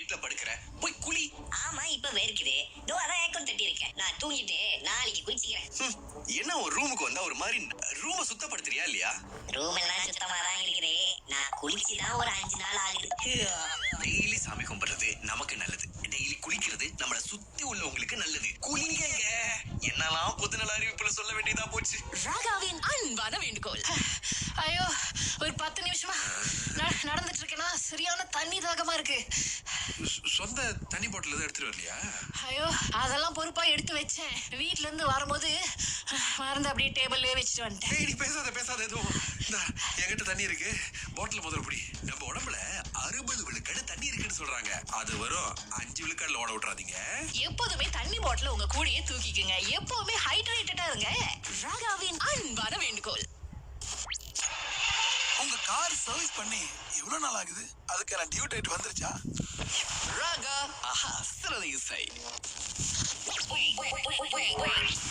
பெட்ல படுக்கிற, போய் குளி. ஆமா, இப்ப வேர்க்குது. அதான் ஏக்கம் தட்டி இருக்கேன். நான் தூங்கிட்டு நாளைக்கு குளிச்சுக்கிறேன். என்ன ஒரு ரூமுக்கு வந்தா ஒரு மாதிரி ரூம சுத்தப்படுத்துறியா இல்லையா? ரூம் எல்லாம் சுத்தமா தான் இருக்குது. நான் குளிச்சுதான் ஒரு 5 நாள் ஆகுது. டெய்லி சாமி கும்பிடுறது நமக்கு நல்லது. டெய்லி குளிக்கிறது நம்மள சுத்தி உள்ளவங்களுக்கு நல்லது. குளிங்க. என்னெல்லாம் பொதுநல அறிவிப்புல சொல்ல வேண்டியதா போச்சு. ராகாவின் அன்பான வேண்டுகோள். ஐயோ, ஒரு 10 நிமிஷமா நடந்துட்டு இருக்கேன்னா சரியான தண்ணி தாகமா இருக்கு. சொந்த தண்ணி பாட்டில் எதுவும் எடுத்துட்டு வரலையா? ஐயோ, அதெல்லாம் பொறுப்பா எடுத்து வச்சேன். வீட்டுல இருந்து வரும்போது மறந்து அப்படியே டேபிள்லயே வச்சுட்டு வந்துட்டேன். நீ பேசாத எதுவும். என்கிட்ட தண்ணி இருக்கு, பாட்டில் முதல்ல பிடி. நம்ம உடம்புல 60 விழுக்காடு தண்ணி இருக்குன்னு சொல்றாங்க. அது வரும் 5 விழுக்காடுல ஓட விட்டுறாதீங்க. எப்போதுமே தண்ணி பாட்டில உங்க கூடயே தூக்கிக்குங்க. எப்பவுமே ஹைட்ரேட்டடா இருங்க. ராகாவின் அன்பான வேண்டுகோள். உங்க கார் சர்வீஸ் பண்ணி எவ்வளவு நாள் ஆகுது? அதுக்கான டியூ டேட் வந்துருச்சா? ராகா ஆஹா சிறந்த இசை.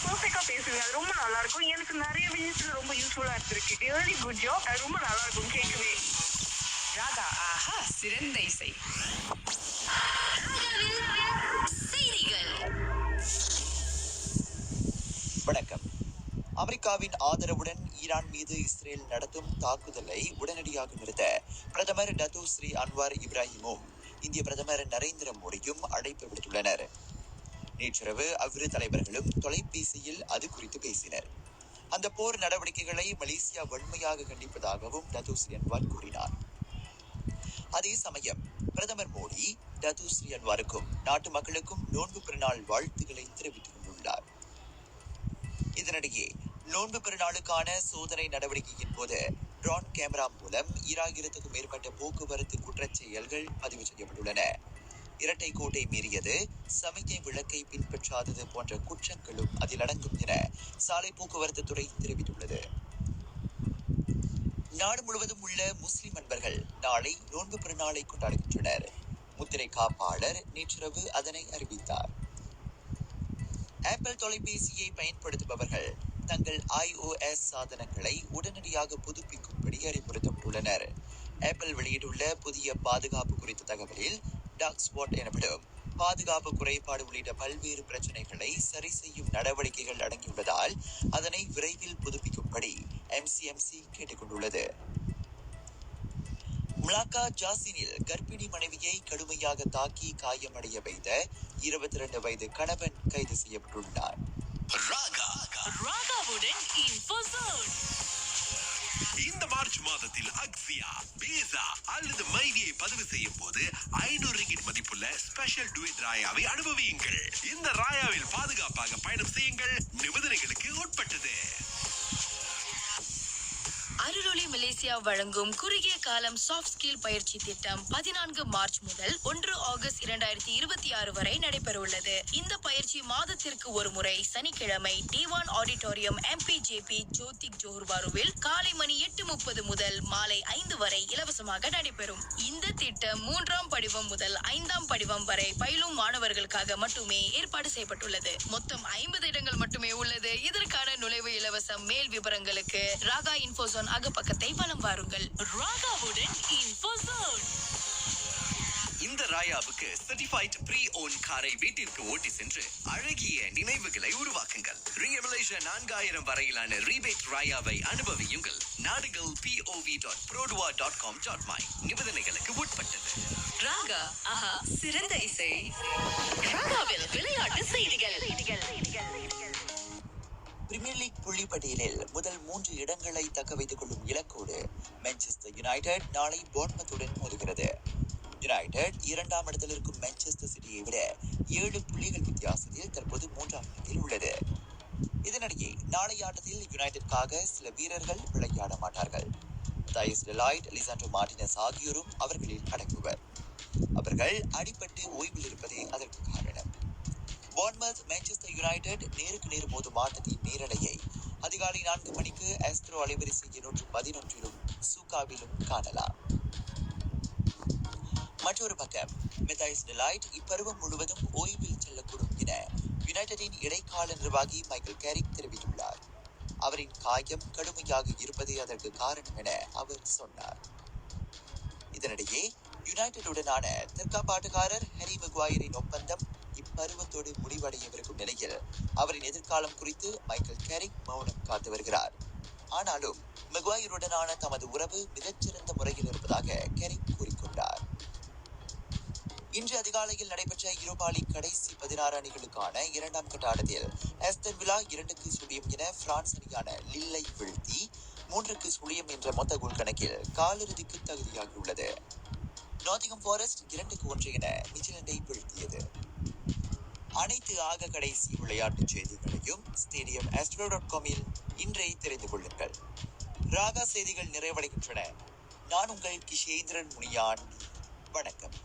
பர்ஃபெக்ட்டா பேசுங்க. அது ரொம்ப நல்லா இருக்கும். எனக்கு நிறைய விஷயத்துல ரொம்ப யூஸ்ஃபுல்லா இருந்திருக்கு. Very good job. அது ரொம்ப நல்லா இருக்கும் கேட்கவே. ராகா ஆஹா சிறந்த இசை. செய்திகள். வணக்கம். அமெரிக்காவின் ஆதரவுடன் ஈரான் மீது இஸ்ரேல் நடத்தும் தாக்குதலை உடனடியாக நிறுத்த பிரதமர் டத்தோ ஸ்ரீ அன்வார் இப்ராஹிமும் இந்திய பிரதமர் நரேந்திர மோடியும் அழைப்பு விடுத்துள்ளனர். நேற்றிரவு அவ்விரு தலைவர்களும் தொலைபேசியில் அது குறித்து பேசினர். அந்த போர் நடவடிக்கைகளை மலேசியா வன்மையாக கண்டிப்பதாகவும் டத்தோ ஸ்ரீ அன்வார் கூறினார். அதே சமயம் பிரதமர் மோடி டத்தோ ஸ்ரீ அன்வாருக்கும் நாட்டு மக்களுக்கும் நோன்பு பெருநாள் வாழ்த்துக்களை தெரிவித்துக் கொண்டுள்ளார். இதனிடையே நோன்பு பெருநாளுக்கான சோதனை நடவடிக்கையின் போது ட்ரோன் கேமரா மூலம் 2000க்கும் மேற்பட்ட போக்குவரத்து குற்றச் செயல்கள் பதிவு செய்யப்பட்டுள்ளன. இரட்டை கோட்டை மீறியது, சமிக்ஞை விளக்கை பின்பற்றாதது போன்ற குற்றங்களும் அதில் அடங்கும் என சாலை போக்குவரத்து துறை தெரிவித்துள்ளது. நாடு முழுவதும் உள்ள முஸ்லிம் அன்பர்கள் நாளை நோன்பு பெருநாளை கொண்டாடுகின்றனர். முத்திரை காப்பாளர் நேற்றிரவு அதனை அறிவித்தார். ஆப்பிள் தொலைபேசியை பயன்படுத்துபவர்கள் தங்கள் iOS சாதனங்களை உடனடியாக புதுப்பிக்கும்படி அறிவுறுத்தப்பட்டுள்ளனர். ஆப்பிள் வெளியிட்டுள்ள புதிய பாதுகாப்பு குறித்த தகவலில் டார்க் ஸ்பாட் எனப்படும் பாதுகாப்பு குறைபாடு உள்ளிட்ட பல்வேறு பிரச்சனைகளை சரி செய்யும் நடவடிக்கைகள் அடங்கியுள்ளதால் அதனை விரைவில் புதுப்பிக்கும்படி MCMC கேட்டுக்கொண்டுள்ளது. மலாக்கா ஜாசினில் கர்ப்பிணி மனைவியை கடுமையாக தாக்கி காயமடைய வைத்த 22 வயது கணவன் கைது செய்யப்பட்டுள்ளார். ராகாவுடன் இன்ஃபோசோன். இந்த மார்ச் மாதத்தில் அக்ஸியா, பேசா அல்லது மைவியை பதிவு செய்யும் போது 500 ரிங்கிட் மதிப்புள்ள ஸ்பெஷல் டுவெட் ராயாவை அனுபவியுங்கள். இந்த ராயாவில் பாதுகாப்பாக பயணம் செய்யுங்கள். நிபந்தனைகளுக்கு உட்பட்டது. அருளொளி மலேசியா வழங்கும் குறுகிய காலம் சாஃப்ட் ஸ்கில் பயிற்சி திட்டம் 14 மார்ச் முதல் 1 ஆகஸ்ட் 2026 வரை நடைபெறவுள்ளது. இந்த பயிற்சி மாதத்திற்கு ஒரு முறை சனிக்கிழமை D1 ஆடிட்டோரியம் MPJP ஜோதிக் ஜோஹர் பாருவில் காலை மணி 8:30 முதல் மாலை 5 வரை இலவசமாக நடைபெறும். இந்த திட்டம் 3ஆம் படிவம் முதல் 5ஆம் படிவம் வரை பயிலும் மாணவர்களுக்காக மட்டுமே ஏற்பாடு செய்யப்பட்டுள்ளது. மொத்தம் 50 இடங்கள் மட்டுமே உள்ளது. இதற்கான நுழைவு இலவசம். மேல் விவரங்களுக்கு ராகா இன்ஃபோசோன் அகப்பக்கத்தை வலம் வாருங்கள். ராகாவுடன் இன்ஃபோசோன். இந்த ராயாவுக்கு சர்டிஃபைட் ப்ரீ ஓன் காரை வீட்டிற்கு ஓட்டி சென்று அழகிய நினைவுகளை உருவாக்குங்கள். ரிங் மலேசியா 4000 வரையிலான ரீபேட் ராயாவை அனுபவியுங்கள். நாடுகள் pov.produa.com.my. நிபந்தனைகளுக்கு உட்பட்டது. ராகா ஆஹா சிறந்த இசை. ராகாவில் விளையாட்டு செய்திகள். பிரீமியர் லீக் புள்ளிப்பட்டியலில் முதல் 3 இடங்களை தக்க வைத்துக் கொள்ளும் இலக்கோடு மான்செஸ்டர் யுனைடெட் நாளை போர்ன்மத்துடன் மோதுகிறது. யுனைடெட் 2ஆம் இடத்தில் இருக்கும் மான்செஸ்டர் சிட்டியை விட 7 புள்ளிகள் வித்தியாசத்தில் தற்போது 3ஆம் இடத்தில் உள்ளது. இதனிடையே நாளைய ஆட்டத்தில் யுனைடெட்காக சில வீரர்கள் விளையாட மாட்டார்கள். தைஸ் டெலாய்ட், லிசாண்ட்ரோ மார்டினஸ் ஆகியோரும் அவர்களில் அடங்குவர். அவர்கள் அடிபட்டு ஓய்வில் இருப்பதே அதற்கு காரணம். போர்ன்மத் மான்செஸ்டர் யுனைடெட் நேருக்கு நேர் மோதும் ஆட்டத்தின் நேரலையை அதிகாலை 4 மணிக்கு ஆஸ்ட்ரோ அலைவரிசை 211லும் சூகாவிலும் காணலாம். மற்றொரு பக்கம் மெத்தாய்ஸ் டெலாய்ட் இப்பருவம் முழுவதும் ஓய்வில் செல்லக்கூடும் என யுனைடெடின் இடைக்கால நிர்வாகி மைக்கேல் கேரிக் தெரிவித்துள்ளார். அவரின் காயம் கடுமையாக இருப்பதே அதற்கு காரணம் என அவர் சொன்னார். இதனிடையே யுனைடெடுடனான தற்காப்பாட்டுக்காரர் ஹரி மெகுவாயரின் ஒப்பந்தம் இப்பருவத்தோடு முடிவடையவிருக்கும் நிலையில் அவரின் எதிர்காலம் குறித்து மைக்கேல் கேரிக் மௌனம் காத்து வருகிறார். ஆனாலும் மெகுவாயருடனான தமது உறவு மிகச்சிறந்த முறையில் இருப்பதாக கேரிக் கூறிக்கொண்டார். இன்று அதிகாலையில் நடைபெற்ற யூரோப்பா லீக் கடைசி 16 அணிகளுக்கான இரண்டாம் கட்ட ஆட்டத்தில் ஆஸ்டன் வில்லா 2-0 என பிரான்ஸ் அணியான லில்லை வீழ்த்தி 3-0 என்ற மொத்த கோல் கணக்கில் காலிறுதிக்கு தகுதியாகியுள்ளது. நாட்டிங்ஹாம் ஃபாரஸ்ட் 2-1 என நியூசிலாந்தை வீழ்த்தியது. அனைத்து ஆக கடைசி விளையாட்டுச் செய்திகளையும் ஸ்டேடியம் astro.com-இல் இன்றே தெரிந்து கொள்ளுங்கள். ராகா செய்திகள் நிறைவடைகின்றன. நான் உங்கள் கிஷேந்திரன் முனியான். வணக்கம்.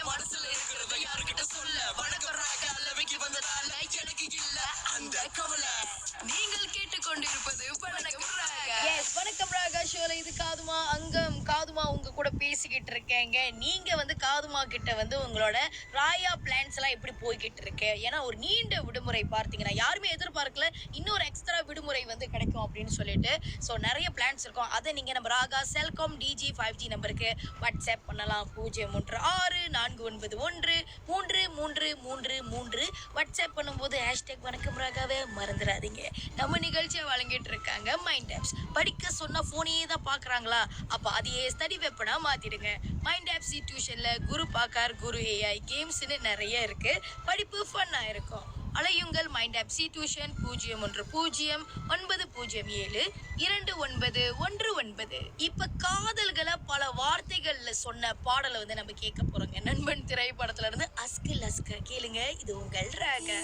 மனசுல இருக்கிறத யாருக்கிட்ட சொல்ல வணக்கம் ராகா லவிக்கு வந்ததால எனக்கு இல்ல அந்த கவலை. நீங்கள் கேட்டுக்கொண்டிருப்பது வணக்கம் ராகா. எஸ், வணக்கம் ராகா ஷோல இது காதுமா அங்கம். காதுமா உங்க கூட பேசிக்கிட்டு இருக்கேங்க. நீங்க வந்து காதுமா கிட்ட வந்து உங்களோட ராயா பிளான்ஸ் எல்லாம் எப்படி போய்கிட்டு இருக்கு? ஏன்னா ஒரு நீண்ட விடுமுறை பார்த்தீங்கன்னா யாருமே எதிர்பார்க்கல இன்னொரு எக்ஸ்ட்ரா விடுமுறை வந்து கிடைக்கும் அப்படின்னு சொல்லிட்டு. ஸோ நிறைய பிளான்ஸ் இருக்கும். அதை நீங்க நம்ம ராகா செல்காம் டிஜி 5G நம்பருக்கு வாட்ஸ்அப் பண்ணலாம். 01364913333 வாட்ஸ்அப் பண்ணும்போது ஹேஷ்டேக் வணக்கம் ராகாவே மறந்துடாதீங்க. நம்ம நிகழ்ச்சியை வழங்கிட்டு இருக்காங்க மைண்ட் ஆப்ஸ். படிக்க சொன்ன போனையே தான் பாக்குறாங்களா? அப்ப அதையே ஸ்டடி வெப்பனா மாத்திடுங்க. மைண்ட் ஆப்ஸ் டியூஷன்ல குரு பாக்கார், குரு AI கேம்ஸ்னு நிறைய இருக்கு. படிப்பு ஃபன்னா இருக்கும். அலையுங்கள் மைண்ட் ஆப் டியூஷன் 01009072919. இப்ப காதல்களை பல வார்த்தைகள்ல சொன்ன பாடலை வந்து நம்ம கேட்க போறோங்க. நண்பன் திரைப்படத்துல இருந்து அஸ்கு லஸ்க கேளுங்க. இது உங்கள் ராகா.